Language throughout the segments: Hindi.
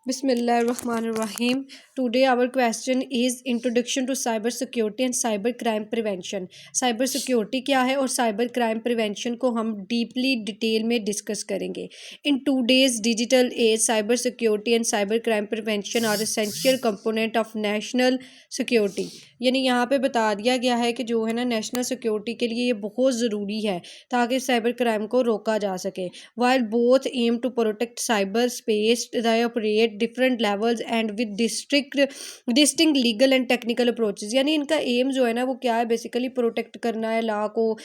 Bismillahirrahmanirrahim. Today our question is introduction to cyber security and cyber crime prevention. Cyber security क्या है और साइबर क्राइम प्रिवेंशन को हम डीपली डिटेल में डिस्कस करेंगे. In today's digital age cyber security and cyber crime prevention are essential component of national security. यानी यहाँ पे बता दिया गया है कि जो है ना नेशनल सिक्योरिटी के लिए ये बहुत ज़रूरी है ताकि साइबर क्राइम को रोका जा सके. While both aim to protect cyberspace, they operate different levels and with distinct legal and technical approaches. यानी इनका एम जो है ना वो क्या है, बेसिकली प्रोटेक्ट करना है लॉ को.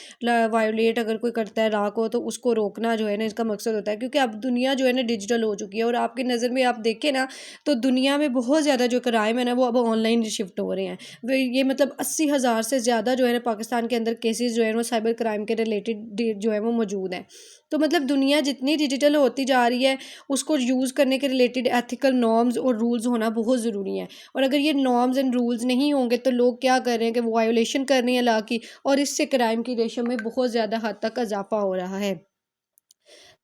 वायोलेट अगर कोई करता है लॉ को तो उसको रोकना जो है ना इसका मकसद होता है, क्योंकि अब दुनिया जो है ना डिजिटल हो चुकी है और आपकी नज़र में आप देखें ना तो दुनिया में बहुत ज़्यादा जो क्राइम है ना वो अब ऑनलाइन शिफ्ट हो रहे हैं. ये मतलब 80,000 से ज़्यादा जो है ना पाकिस्तान के अंदर केसेस जो है वो साइबर क्राइम के रिलेटेड जो है वो मौजूद हैं. तो मतलब दुनिया जितनी डिजिटल होती जा रही है उसको यूज़ करने के रिलेटेड एथिकल नॉर्म्स और रूल्स होना बहुत ज़रूरी है. और अगर ये नॉर्म्स एंड रूल्स नहीं होंगे तो लोग क्या कर रहे हैं कि वो वायोलेशन कर रहे हैं लॉ की, और इससे क्राइम की रेशो में बहुत ज़्यादा हद तक इजाफा हो रहा है.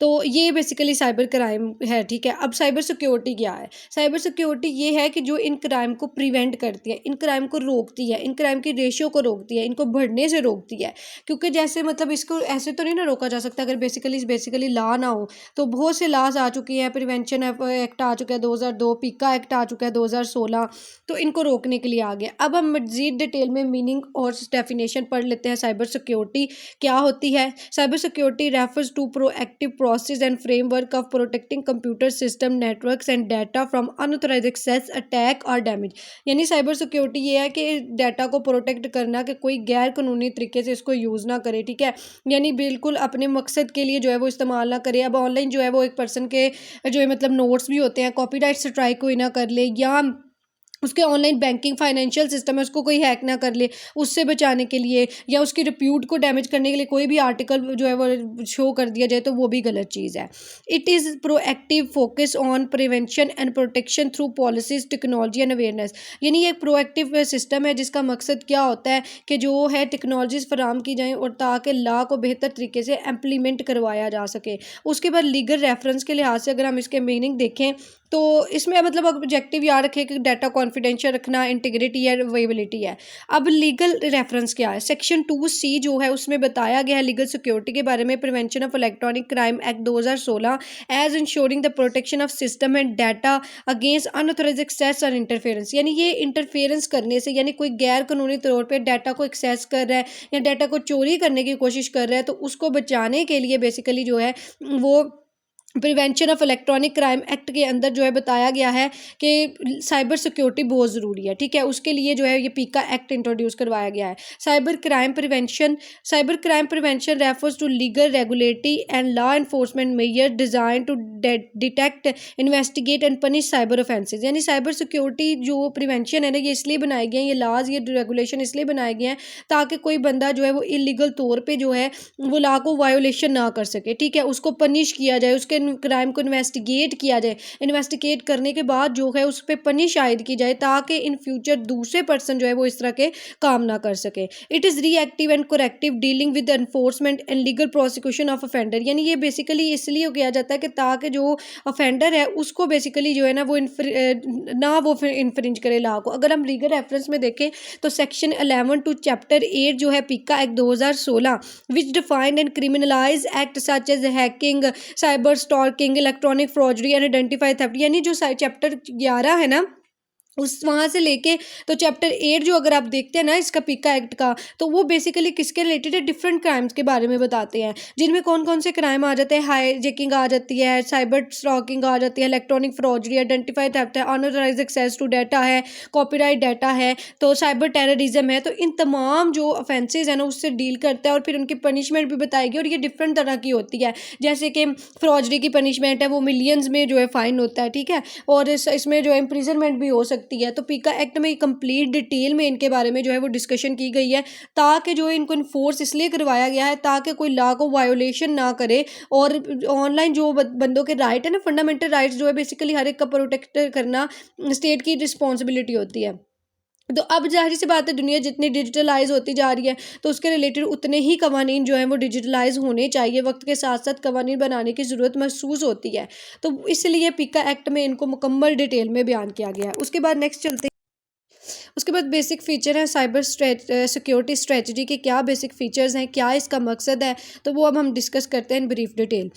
तो ये बेसिकली साइबर क्राइम है. ठीक है, अब साइबर सिक्योरिटी क्या है? साइबर सिक्योरिटी ये है कि जो इन क्राइम को प्रिवेंट करती है, इन क्राइम को रोकती है, इन क्राइम की रेशियो को रोकती है, इनको बढ़ने से रोकती है. क्योंकि जैसे मतलब इसको ऐसे तो नहीं ना रोका जा सकता अगर बेसिकली लॉ ना हो. तो बहुत से लॉज आ चुके हैं, प्रिवेंशन एक्ट आ चुका है 2002, पीका एक्ट आ चुका है 2016. तो इनको रोकने के लिए आ गया. अब हम मज़ीद डिटेल में मीनिंग और डेफिनेशन पढ़ लेते हैं. साइबर सिक्योरिटी क्या होती है? Cyber security refers to proactive process and framework of protecting computer system networks and data from unauthorized access, attack or damage. यानी साइबर सिक्योरिटी ये है कि डाटा को प्रोटेक्ट करना कि कोई गैर कानूनी तरीके से इसको यूज़ ना करे. ठीक है, यानी बिल्कुल अपने मकसद के लिए जो है वो इस्तेमाल ना करे. अब ऑनलाइन जो है वो एक पर्सन के जो है मतलब नोट्स भी होते हैं, कॉपीराइट स्ट्राइक कोई ना कर ले, या उसके ऑनलाइन बैंकिंग फाइनेंशियल सिस्टम है उसको कोई हैक ना कर ले, उससे बचाने के लिए, या उसकी रिप्यूट को डैमेज करने के लिए कोई भी आर्टिकल जो है वो शो कर दिया जाए तो वो भी गलत चीज़ है. It is proactive focus on prevention and protection through policies technology and awareness. यानी ये एक प्रोएक्टिव सिस्टम है जिसका मकसद क्या होता है कि जो है टेक्नोलॉजीज फराम की जाएँ और ताकि लॉ को बेहतर तरीके से इम्प्लीमेंट करवाया जा सके. उसके बाद लीगल रेफरेंस के लिहाज से अगर हम इसके मीनिंग देखें तो इसमें मतलब ऑब्जेक्टिव याद रखें कि डाटा कॉन्फिडेंशियल रखना, इंटीग्रिटी है, अवेलेबिलिटी है. अब लीगल रेफरेंस क्या है? सेक्शन 2C जो है उसमें बताया गया है लीगल सिक्योरिटी के बारे में. Prevention of electronic crime act 2016 as ensuring the protection of system and data against unauthorised access और इंटरफेरेंस. यानी ये इंटरफेरेंस करने से, यानी कोई गैर कानूनी तौर पर डाटा को एक्सेस कर रहा है या डाटा को चोरी करने की कोशिश कर रहा है तो उसको बचाने के लिए बेसिकली जो है वो prevention of electronic crime act के अंदर जो है बताया गया है कि साइबर सिक्योरिटी बहुत ज़रूरी है. ठीक है, उसके लिए जो है ये पीका एक्ट इंट्रोड्यूस करवाया गया है. Cyber crime prevention refers to legal regulatory and law enforcement measure designed to detect, investigate and punish cyber offences. यानी साइबर सिक्योरिटी जो प्रिवेंशन है ना ये इसलिए बनाए गए हैं, ये लॉज ये रेगुलेशन इसलिए बनाए गए हैं ताकि कोई बंदा जो है वो इलीगल तौर पर जो है वो लॉ को वायोलेशन ना कर सके. ठीक है, उसको पनिश किया जाए, उसके क्राइम को इन्वेस्टिगेट किया जाए, इन्वेस्टिगेट करने के बाद जो है उस पर पनिश आयद की जाए ताकि इन फ्यूचर दूसरे पर्सन जो है वो इस तरह के काम ना कर सके. It is reactive and corrective dealing with enforcement and legal prosecution of offender. यानी ये बेसिकली इसलिए किया जाता है कि ताकि जो ऑफेंडर है उसको बेसिकली जो है ना वो इन्फ्रिंज करे लॉ को. अगर हम लीगल रेफरेंस में देखें तो सेक्शन 11 टू चैप्टर 8 जो है PECA act 2016 which defined and criminalize act such as hacking, cyber stalking, electronic fraudery and identify theft. यानी जो चैप्टर 11 है ना उस वहाँ से लेके तो चैप्टर 8 जो अगर आप देखते हैं ना इसका पीका एक्ट का, तो वो बेसिकली किसके रिलेटेड है? डिफरेंट क्राइम्स के बारे में बताते हैं, जिनमें कौन कौन से क्राइम आ जाते हैं. हाईजैकिंग आ जाती है, साइबर स्टॉकिंग आ जाती है, इलेक्ट्रॉनिक फ्रॉडरी, आइडेंटिफाई थेफ्ट है, अनऑथराइज्ड एक्सेस टू डाटा है, कॉपीराइट डाटा है, तो साइबर टेररिज्म है. तो इन तमाम जो ऑफेंसेज हैं ना उससे डील करता है और फिर उनकी पनिशमेंट भी बताएगी. और ये डिफरेंट तरह की होती है, जैसे कि फ्रॉडरी की पनिशमेंट है वो मिलियंस में जो है फाइन होता है. ठीक है, और इसमें जो है इम्प्रिजनमेंट भी हो सकती है. तो पीका एक्ट में कंप्लीट डिटेल में इनके बारे में जो है वो डिस्कशन की गई है ताकि जो है इनको इन्फोर्स इसलिए करवाया गया है ताकि कोई लॉ को वायोलेशन ना करे. और ऑनलाइन जो बंदों के राइट है ना, फंडामेंटल राइट्स जो है बेसिकली हर एक का प्रोटेक्ट करना स्टेट की रिस्पॉन्सिबिलिटी होती है. तो अब ज़ाहिर सी बात है, दुनिया जितनी डिजिटलाइज़ होती जा रही है तो उसके रिलेटेड उतने ही कवानीन जो हैं वो डिजिटलाइज़ होने चाहिए। वक्त के साथ साथ कवानीन बनाने की ज़रूरत महसूस होती है, तो इसलिए पीका एक्ट में इनको मुकम्मल डिटेल में बयान किया गया है। उसके बाद नेक्स्ट चलते हैं। उसके बाद बेसिक फ़ीचर है साइबर सिक्योरिटी स्ट्रेटजी के। क्या बेसिक फ़ीचर्स हैं, क्या इसका मकसद है, तो वो अब हम डिस्कस करते हैं in brief detail.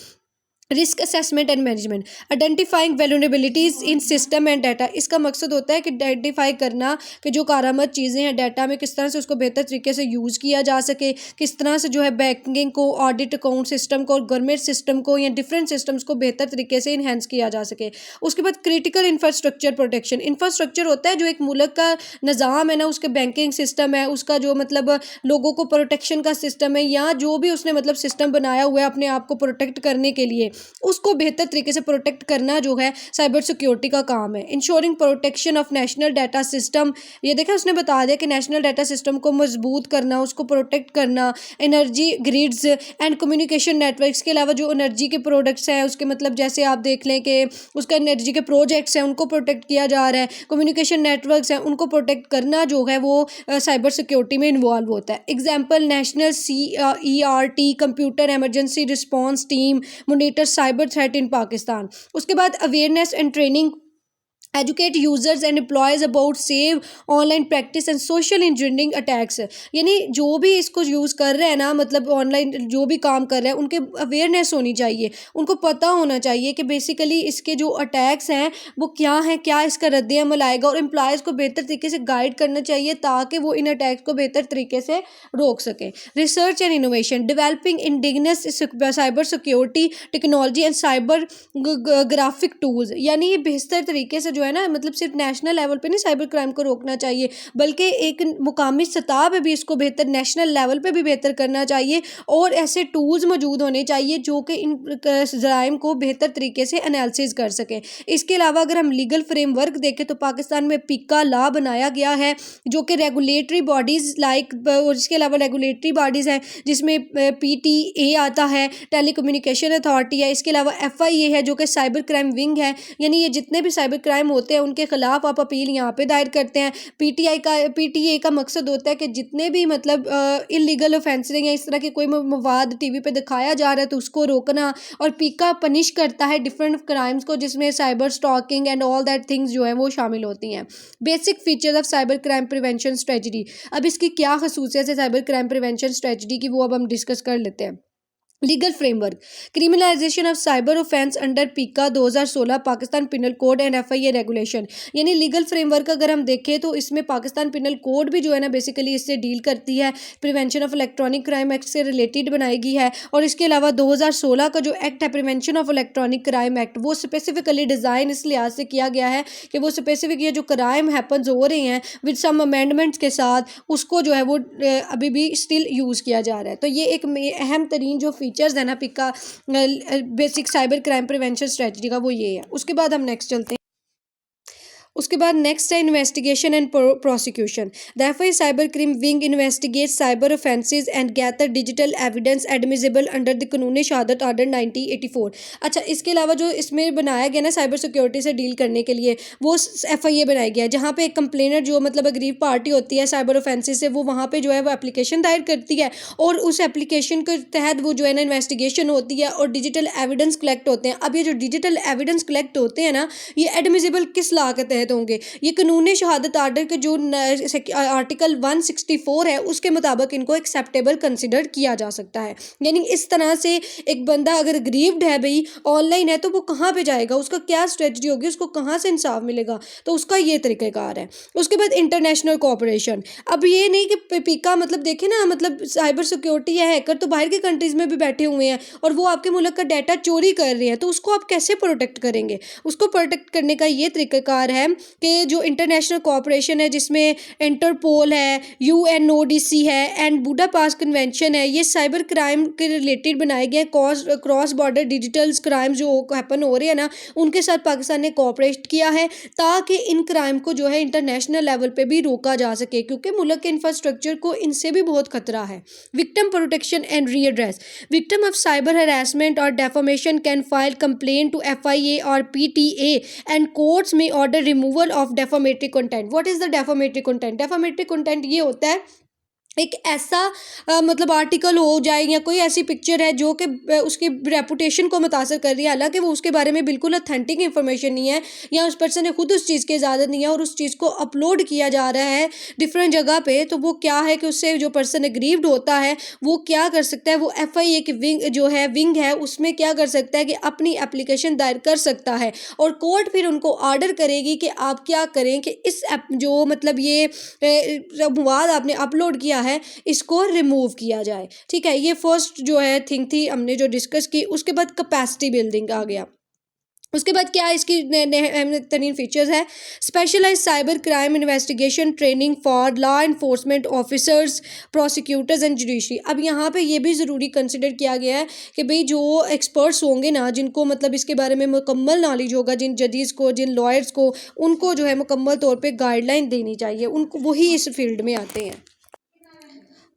Risk assessment and management, identifying vulnerabilities in system and data. इसका मकसद होता है कि आइडेंटिफाई करना कि जो कारामद चीज़ें हैं डाटा में, किस तरह से उसको बेहतर तरीके से यूज़ किया जा सके, किस तरह से जो है बैंकिंग को, ऑडिट अकाउंट सिस्टम को और गवर्नमेंट सिस्टम को या डिफरेंट सिस्टम्स को बेहतर तरीके से इन्हेंस किया जा सके। उसके बाद क्रिटिकल इंफ्रास्ट्रक्चर प्रोटेक्शन। इंफ्रास्ट्रक्चर होता है जो एक मुल्क का निज़ाम है ना, उसके बैंकिंग सिस्टम है, उसका जो मतलब लोगों को प्रोटेक्शन का सिस्टम है, या जो भी उसने मतलब सिस्टम बनाया हुआ है अपने आप को प्रोटेक्ट करने के लिए, उसको बेहतर तरीके से प्रोटेक्ट करना जो है साइबर सिक्योरिटी का काम है। Ensuring protection of national data system, ये देखा उसने बता दिया कि नेशनल डाटा सिस्टम को मजबूत करना, उसको प्रोटेक्ट करना। Energy grids and communication networks के अलावा जो एनर्जी के प्रोडक्ट्स हैं उसके मतलब जैसे आप देख लें कि उसका एनर्जी के प्रोजेक्ट्स हैं उनको प्रोटेक्ट किया जा रहा है, कम्युनिकेशन नेटवर्क्स हैं उनको प्रोटेक्ट करना जो है वो साइबर सिक्योरिटी में इन्वॉल्व होता है। Example, national CERT computer emergency response team monitor cyber threat in Pakistan. उसके बाद awareness and training, educate users and employees about save online practice and social engineering attacks. यानी जो भी इसको यूज़ कर रहे हैं ना, मतलब ऑनलाइन जो भी काम कर रहे हैं उनके अवेयरनेस होनी चाहिए, उनको पता होना चाहिए कि बेसिकली इसके जो अटैक्स हैं वो क्या हैं, क्या इसका रद्द-ए-अमल आएगा, और एम्प्लॉयज़ को बेहतर तरीके से गाइड करना चाहिए ताकि वो इन अटैक्स को बेहतर तरीके से रोक सकें। Research and innovation, developing indigenous cyber security technology and cyber graphic tools. यानी ये बेहतर तरीके से जो है ना, मतलब सिर्फ नेशनल लेवल पे नहीं साइबर क्राइम को रोकना चाहिए, बल्कि एक मुकामी सतह पे भी इसको बेहतर, नेशनल लेवल पे भी बेहतर करना चाहिए, और ऐसे टूल्स मौजूद होने चाहिए जो कि इन जराइम को बेहतर तरीके से एनालिसिस कर सकें। इसके अलावा अगर हम लीगल फ्रेमवर्क देखें तो पाकिस्तान में पीका लॉ बनाया गया है जो कि रेगुलेटरी बॉडीज़ लाइक, और इसके अलावा रेगुलेटरी बॉडीज़ हैं जिसमें PTA आता है, टेली कम्युनिकेशन अथॉरिटी है, इसके अलावा FIA है जो कि साइबर क्राइम विंग है। यानी ये जितने भी साइबर क्राइम होते हैं उनके खिलाफ आप अपील यहाँ पे दायर करते हैं। PTA का मकसद होता है कि जितने भी मतलब इलीगल ऑफेंसेस या इस तरह के कोई मवाद TV पे दिखाया जा रहा है तो उसको रोकना, और पीका पनिश करता है डिफरेंट क्राइम्स को जिसमें cyber stalking and all that things जो है वो शामिल होती हैं। Basic features of cyber crime prevention strategy, अब इसकी क्या खसूसियत है साइबर क्राइम प्रिवेंशन स्ट्रेटजी की, वो अब हम डिस्कस कर लेते हैं। Legal framework, criminalisation of cyber offence under पीका 2016 Pakistan penal code and FIA regulation. यानी लीगल फ्रेमवर्क अगर हम देखें तो इसमें पाकिस्तान पिनल कोड भी जो है ना बेसिकली इससे डील करती है, prevention of electronic crime act से रिलेटेड बनाई गई है। और इसके अलावा 2016 का जो एक्ट है prevention of electronic crime act, वो स्पेसिफिकली डिज़ाइन इस लिहाज से किया गया है कि वो स्पेसिफिक ये जो क्राइम हैपन्स हो रहे हैं विद सम अमेंडमेंट्स के साथ उसको जो है वो अभी भी स्टिल यूज़ किया जा रहा है। तो ये एक अहम तरीन जो फीचर्स है ना PECA basic cyber crime prevention strategy का, वो ये है। उसके बाद हम नेक्स्ट चलते हैं। उसके बाद नेक्स्ट है investigation and prosecution. The FIA cyber crime wing investigate cyber offences and gather digital evidence admissible under the कानून शहादत ऑर्डर 1984। अच्छा, इसके अलावा जो इसमें बनाया गया ना साइबर सिक्योरिटी से डील करने के लिए, वो FIA बनाया गया है जहाँ पे एक कंप्लेनर जो मतलब अग्रीव पार्टी होती है साइबर ऑफेंसेस से, वो वहाँ पे जो है वो एप्लीकेशन दायर करती है, और उस एप्लीकेशन के तहत वो जो है ना इन्वेस्टिगेशन होती है और डिजिटल एविडेंस कलेक्ट होते हैं। अब ये जो डिजिटल एविडेंस कलेक्ट होते हैं ना, ये एडमिसिबल किस लॉ के तहत होंगे? ये कानून शहादत आर्डर के जो आर्टिकल 164 है उसके मुताबिक इनको एक्सेप्टेबल कंसिडर किया जा सकता है। यानी इस तरह से एक बंदा अगर ग्रीव्ड है भाई, ऑनलाइन है, तो वो कहाँ पे जाएगा, उसका क्या स्ट्रेटजी होगी, उसको कहाँ से इंसाफ मिलेगा, तो उसका ये तरीक़ाकार है। उसके बाद इंटरनेशनल कोऑपरेशन। अब ये नहीं कि पीका मतलब देखें ना, मतलब साइबर सिक्योरिटी या हैकर तो बाहर के कंट्रीज़ में भी बैठे हुए हैं और वो आपके मुल्क का डाटा चोरी कर रहे हैं, तो उसको आप कैसे प्रोटेक्ट करेंगे? उसको प्रोटेक्ट करने का ये तरीक़ाकार है कि जो इंटरनेशनल कोऑपरेशन है जिसमें इंटरपोल है, UNODC है एंड बुडापेस्ट कन्वेंशन है, ये साइबर क्राइम के रिलेटेड बनाए गए क्रॉस बॉर्डर डिजिटल क्राइम जो हैपन हो रहे हैं ना, उनके साथ पाकिस्तान ने कोऑपरेट किया है ताकि इन क्राइम को जो है इंटरनेशनल लेवल पे भी रोका जा सके, क्योंकि मुल्क के इंफ्रास्ट्रक्चर को इनसे भी बहुत खतरा है। Victim protection and redress, victim of cyber harassment और defamation can file complaint to FIA और PTA एंड कोर्ट्स में order removal of defamatory content. What is the defamatory content? Defamatory content ये होता है एक ऐसा मतलब आर्टिकल हो जाए या कोई ऐसी पिक्चर है जो कि उसकी रेपुटेशन को मुतासर कर रही है, हालांकि वो उसके बारे में बिल्कुल ऑथेंटिक इन्फॉर्मेशन नहीं है, या उस पर्सन ने खुद उस चीज़ की इजाज़त नहीं है और उस चीज़ को अपलोड किया जा रहा है डिफरेंट जगह पे, तो वो क्या है कि उससे जो पर्सन एग्रीव्ड होता है वो क्या कर सकता है, वो FIA की विंग है उसमें क्या कर सकता है कि अपनी एप्लीकेशन दायर कर सकता है और कोर्ट फिर उनको ऑर्डर करेगी कि आप क्या करें कि इस जो मतलब ये संवाद आपने अपलोड किया है इसको रिमूव किया जाए। ठीक है, ये फर्स्ट जो है थिंग थी हमने जो डिस्कस की। उसके बाद कैपेसिटी बिल्डिंग आ गया। उसके बाद क्या इसकी तरीन फीचर्स है, specialise cyber crime investigation training for law enforcement officers, prosecutors and judiciary. अब यहाँ पे ये भी ज़रूरी कंसिडर किया गया है कि भाई जो एक्सपर्ट्स होंगे ना, जिनको मतलब इसके बारे में मुकम्मल नॉलेज होगा, जिन जजेस को, जिन लॉयर्स को, उनको जो है मुकम्मल तौर पर गाइडलाइन देनी चाहिए, उनको वही इस फील्ड में आते हैं।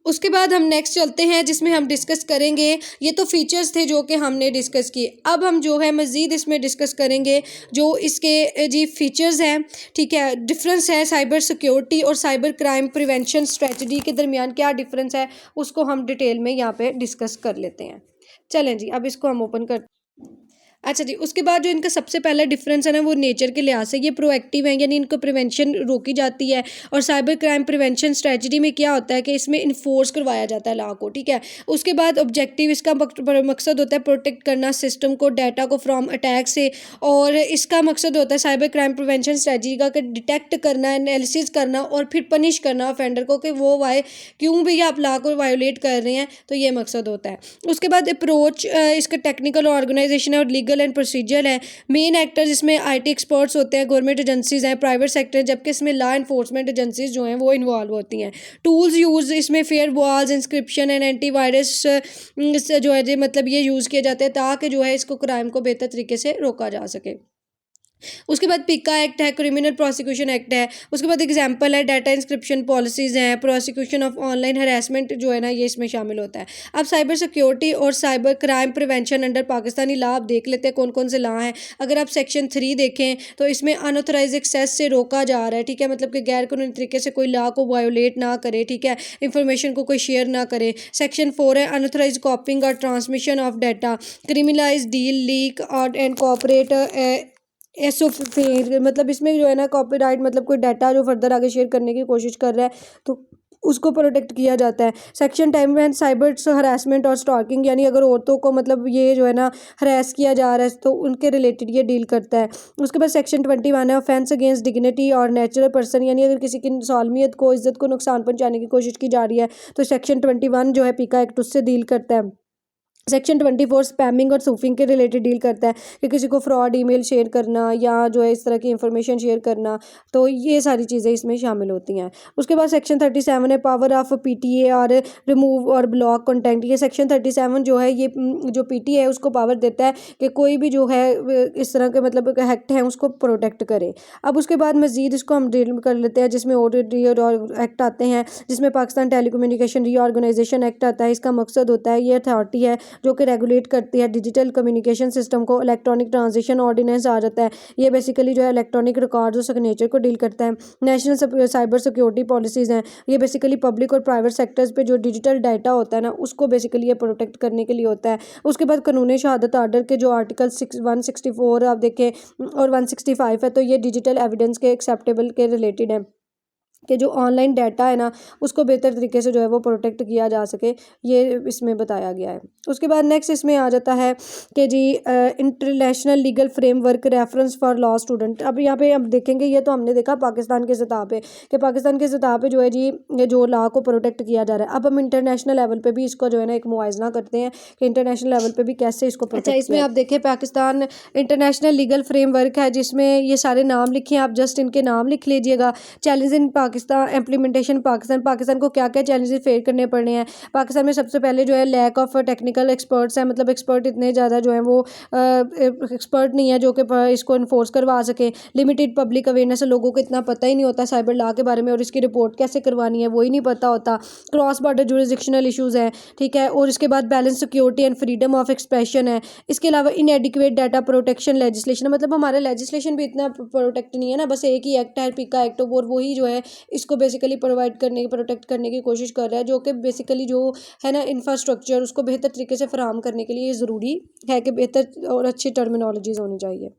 उसके बाद हम नेक्स्ट चलते हैं जिसमें हम डिस्कस करेंगे, ये तो फीचर्स थे जो कि हमने डिस्कस किए। अब हम जो है मज़ीद इसमें डिस्कस करेंगे जो इसके जी फीचर्स हैं। ठीक है, डिफरेंस है साइबर सिक्योरिटी और साइबर क्राइम प्रिवेंशन स्ट्रेटजी के दरमियान क्या डिफरेंस है, उसको हम डिटेल में यहाँ पे डिस्कस कर लेते हैं। चलें जी, अब इसको हम ओपन कर। अच्छा जी, उसके बाद जो इनका सबसे पहला डिफरेंस है ना वो नेचर के लिहाज से ये प्रोएक्टिव है, यानी इनको प्रिवेंशन रोकी जाती है। और साइबर क्राइम प्रिवेंशन स्ट्रेटजी में क्या होता है कि इसमें इन्फोर्स करवाया जाता है लॉ को। ठीक है, उसके बाद ऑब्जेक्टिव इसका मकसद होता है प्रोटेक्ट करना सिस्टम को, डाटा को फ्रॉम अटैक से। और इसका मकसद होता है साइबर क्राइम प्रिवेंशन स्ट्रेटजी का कि डिटेक्ट करना, एनालिसिस करना और फिर पनिश करना ऑफेंडर को कि वो क्यों भी आप लॉ को वायोलेट कर रहे हैं, तो ये मकसद होता है। उसके बाद अप्रोच इसका टेक्निकल ऑर्गेनाइजेशन और लीगल एंड प्रोसीजर है। मेन एक्टर्स इसमें IT एक्सपर्ट्स होते हैं, गवर्नमेंट एजेंसीज हैं, प्राइवेट सेक्टर, जबकि इसमें लॉ इन्फोर्समेंट एजेंसीज जो हैं वो इन्वॉल्व होती हैं। टूल्स यूज़ इसमें fair walls, inscription and antivirus जो है मतलब ये यूज़ किए जाते हैं ताकि जो है इसको क्राइम को बेहतर तरीके से रोका जा सके। उसके बाद पिका एक्ट है, क्रिमिनल प्रोसिक्यूशन एक्ट है। उसके बाद एग्जाम्पल है डाटा इंस्क्रिप्शन पॉलिसीज़ हैं, प्रोसिक्यूशन ऑफ ऑनलाइन हरासमेंट जो है ना ये इसमें शामिल होता है। अब साइबर सिक्योरिटी और cyber crime prevention under Pakistani law आप देख लेते हैं कौन कौन से लॉ हैं। अगर आप सेक्शन 3 देखें तो इसमें अनऑथराइज एक्सेस से रोका जा रहा है। ठीक है, मतलब कि गैर कानूनी तरीके से कोई लॉ को वायोलेट ना करे। ठीक है, इंफॉर्मेशन को कोई शेयर ना करे। सेक्शन 4 है अनऑथराइज कॉपिंग और transmission of data, criminalise deal leak और एंड कॉपरेट फिर मतलब इसमें जो है ना कॉपीराइट मतलब कोई डाटा जो फर्दर आगे शेयर करने की कोशिश कर रहा है तो उसको प्रोटेक्ट किया जाता है। सेक्शन 10 में साइबर हरासमेंट और स्टॉकिंग, यानी अगर औरतों को मतलब ये जो है ना हरास किया जा रहा है तो उनके रिलेटेड ये डील करता है। उसके बाद सेक्शन 21 है ऑफेंस अगेंस्ट डिग्निटी और नेचुरल पर्सन, यानी अगर किसी की सालमियत को, इज्जत को नुकसान पहुंचाने की कोशिश की जा रही है तो सेक्शन 21 जो है पीका एक्ट उससे डील करता है। सेक्शन 24 स्पैमिंग और सूफिंग के रिलेटेड डील करता है कि किसी को फ्रॉड ईमेल शेयर करना या जो है इस तरह की इंफॉर्मेशन शेयर करना, तो ये सारी चीज़ें इसमें शामिल होती हैं। उसके बाद सेक्शन 37 है पावर ऑफ PTA और रिमूव और ब्लॉक कंटेंट। ये सेक्शन 37 जो है ये जो PTA है उसको पावर देता है कि कोई भी जो है इस तरह के मतलब एक्ट हैं उसको प्रोटेक्ट करे। अब उसके बाद मज़ीद इसको हम डील कर लेते हैं जिसमें एक्ट आते हैं, जिसमें पाकिस्तान टेलीकम्युनिकेशन रीऑर्गेनाइजेशन एक्ट आता है। इसका मकसद होता है, ये अथॉरिटी है जो कि रेगुलेट करती है डिजिटल कम्युनिकेशन सिस्टम को। इलेक्ट्रॉनिक ट्रांजिशन ऑर्डिनेंस आ जाता है, ये बेसिकली जो है इलेक्ट्रॉनिक रिकॉर्ड्स और सिग्नेचर को डील करता है। नेशनल साइबर सिक्योरिटी पॉलिसीज़ हैं, ये बेसिकली पब्लिक और प्राइवेट सेक्टर्स पे जो डिजिटल डाटा होता है ना उसको बेसिकली ये प्रोटेक्ट करने के लिए होता है। उसके बाद कानून शहादत आर्डर के जो आर्टिकल 164 आप देखें और 165 है, तो ये डिजिटल एविडेंस के एक्सेप्टेबल के रिलेटेड है कि जो ऑनलाइन डाटा है ना उसको बेहतर तरीके से जो है वो प्रोटेक्ट किया जा सके, ये इसमें बताया गया है। उसके बाद नेक्स्ट इसमें आ जाता है कि जी international legal framework reference for law student. अब यहाँ पे हम देखेंगे, ये तो हमने देखा पाकिस्तान के सतह पे कि पाकिस्तान के सतह पे जो है जी ये जो लॉ को प्रोटेक्ट किया जा रहा है। अब हम इंटरनेशनल लेवल पर भी इसको जो है ना एक मुआयजना करते हैं कि इंटरनेशनल लेवल पर भी कैसे इसको प्रोटेक्ट। अच्छा, इसमें आप देखें पाकिस्तान इंटरनेशनल लीगल फ्रेमवर्क है जिसमें ये सारे नाम लिखे हैं, आप जस्ट इनके नाम लिख लीजिएगा। Challenge in Pakistan implementation Pakistan को क्या क्या चैलेंजेस फेस करने पड़े हैं। पाकिस्तान में सबसे पहले जो है लैक ऑफ टेक्निकल एक्सपर्ट्स हैं, मतलब एक्सपर्ट इतने ज़्यादा जो है वो एक्सपर्ट नहीं है जो कि इसको इन्फोर्स करवा सके। लिमिटेड पब्लिक अवेयरनेस, लोगों को इतना पता ही नहीं होता साइबर लॉ के बारे में, और इसकी रिपोर्ट कैसे करवानी है वो ही नहीं पता होता। क्रॉस बॉर्डर जुरिसडिक्शनल इशूज़ हैं, ठीक है। और इसके बाद balance security and freedom of expression है। इसके अलावा इनएडिक्वेट डाटा प्रोटेक्शन लेजिस्लेशन, मतलब हमारा लेजिस्लेशन भी इतना प्रोटेक्ट नहीं है ना, बस एक ही एक्ट है पिका एक्ट, और वही जो है इसको बेसिकली प्रोटेक्ट करने की कोशिश कर रहा है, जो कि बेसिकली जो है ना इंफ्रास्ट्रक्चर उसको बेहतर तरीके से फराहम करने के लिए ज़रूरी है कि बेहतर और अच्छी टर्मिनोलॉजीज़ होनी चाहिए।